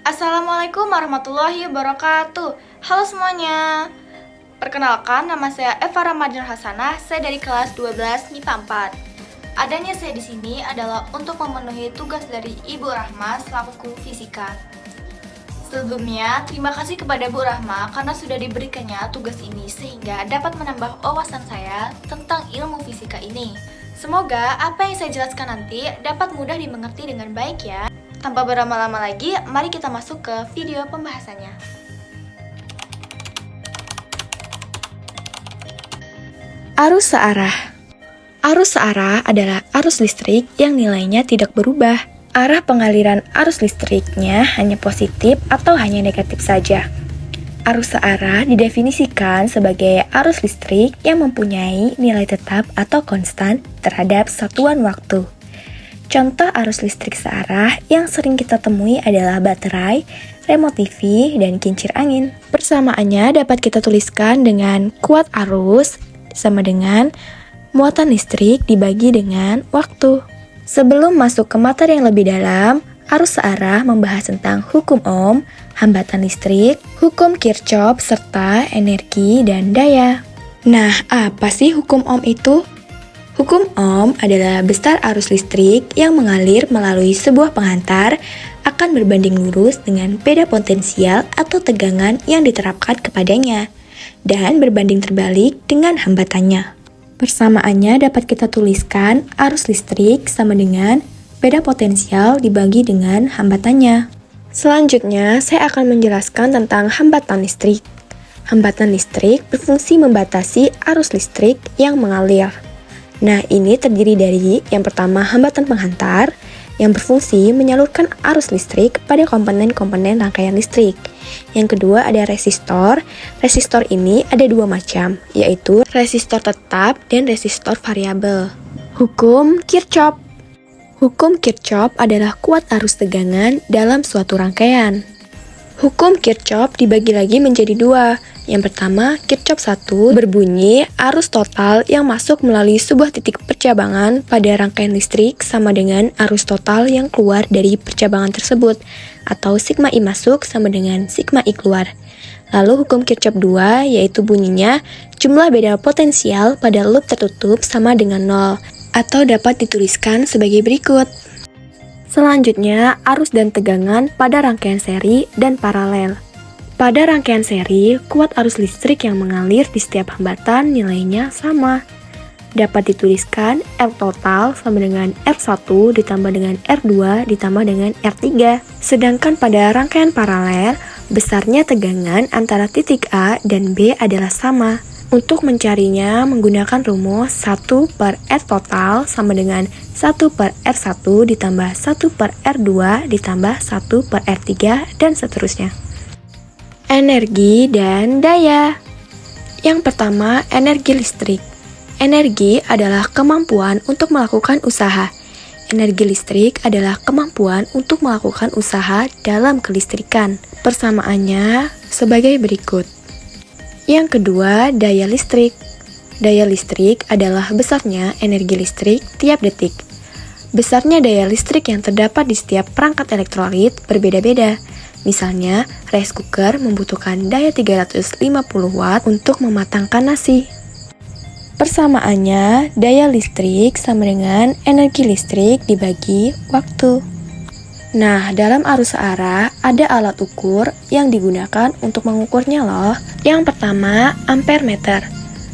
Assalamualaikum warahmatullahi wabarakatuh. Halo semuanya. Perkenalkan, nama saya Eva Ramadhan Hasanah. Saya dari kelas 12 MIPA 4. Adanya saya di sini adalah untuk memenuhi tugas dari Ibu Rahma selaku fisika. Sebelumnya, terima kasih kepada Bu Rahma karena sudah diberikannya tugas ini sehingga dapat menambah wawasan saya tentang ilmu fisika ini. Semoga apa yang saya jelaskan nanti dapat mudah dimengerti dengan baik ya. Tanpa berlama-lama lagi, mari kita masuk ke video pembahasannya. Arus searah. Arus searah adalah arus listrik yang nilainya tidak berubah. Arah pengaliran arus listriknya hanya positif atau hanya negatif saja. Arus searah didefinisikan sebagai arus listrik yang mempunyai nilai tetap atau konstan terhadap satuan waktu. Contoh arus listrik searah yang sering kita temui adalah baterai, remote TV, dan kincir angin. Persamaannya dapat kita tuliskan dengan kuat arus sama dengan muatan listrik dibagi dengan waktu. Sebelum masuk ke materi yang lebih dalam, arus searah membahas tentang hukum Ohm, hambatan listrik, hukum Kirchhoff, serta energi dan daya. Nah, apa sih hukum Ohm itu? Hukum Ohm adalah besar arus listrik yang mengalir melalui sebuah penghantar akan berbanding lurus dengan beda potensial atau tegangan yang diterapkan kepadanya, dan berbanding terbalik dengan hambatannya. Persamaannya dapat kita tuliskan arus listrik sama dengan beda potensial dibagi dengan hambatannya. Selanjutnya, saya akan menjelaskan tentang hambatan listrik. Hambatan listrik berfungsi membatasi arus listrik yang mengalir. Nah, ini terdiri dari yang pertama hambatan penghantar yang berfungsi menyalurkan arus listrik pada komponen-komponen rangkaian listrik. Yang kedua ada resistor. Resistor ini ada dua macam, yaitu resistor tetap dan resistor variabel. Hukum Kirchhoff. Hukum Kirchhoff adalah kuat arus tegangan dalam suatu rangkaian. Hukum Kirchhoff dibagi lagi menjadi dua. Yang pertama, Kirchhoff 1 berbunyi arus total yang masuk melalui sebuah titik percabangan pada rangkaian listrik sama dengan arus total yang keluar dari percabangan tersebut, atau sigma I masuk sama dengan sigma I keluar. Lalu hukum Kirchhoff 2 yaitu bunyinya jumlah beda potensial pada loop tertutup sama dengan 0, atau dapat dituliskan sebagai berikut. Selanjutnya, arus dan tegangan pada rangkaian seri dan paralel. Pada rangkaian seri, kuat arus listrik yang mengalir di setiap hambatan nilainya sama. Dapat dituliskan R total sama dengan R1 ditambah dengan R2 ditambah dengan R3. Sedangkan pada rangkaian paralel, besarnya tegangan antara titik A dan B adalah sama. Untuk mencarinya menggunakan rumus 1 per R total sama dengan 1 per R1 ditambah 1 per R2 ditambah 1 per R3 dan seterusnya. Energi dan daya. Yang pertama, energi listrik. Energi adalah kemampuan untuk melakukan usaha. Energi listrik adalah kemampuan untuk melakukan usaha dalam kelistrikan. Persamaannya sebagai berikut. Yang kedua, daya listrik. Daya listrik adalah besarnya energi listrik tiap detik. Besarnya daya listrik yang terdapat di setiap perangkat elektrolit berbeda-beda. Misalnya, rice cooker membutuhkan daya 350 watt untuk mematangkan nasi. Persamaannya, daya listrik sama dengan energi listrik dibagi waktu. Nah, dalam arus searah ada alat ukur yang digunakan untuk mengukurnya loh. Yang pertama, ampere meter.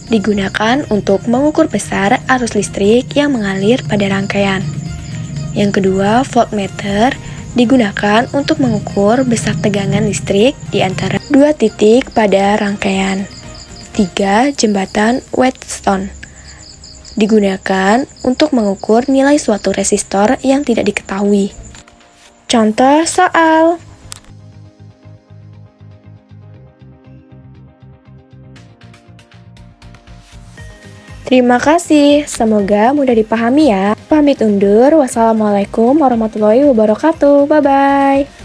Digunakan untuk mengukur besar arus listrik yang mengalir pada rangkaian. Yang kedua, voltmeter. Digunakan untuk mengukur besar tegangan listrik di antara dua titik pada rangkaian. 3. Jembatan Wheatstone. Digunakan untuk mengukur nilai suatu resistor yang tidak diketahui. Contoh soal. Terima kasih, semoga mudah dipahami ya. Pamit undur, wassalamualaikum warahmatullahi wabarakatuh, bye-bye.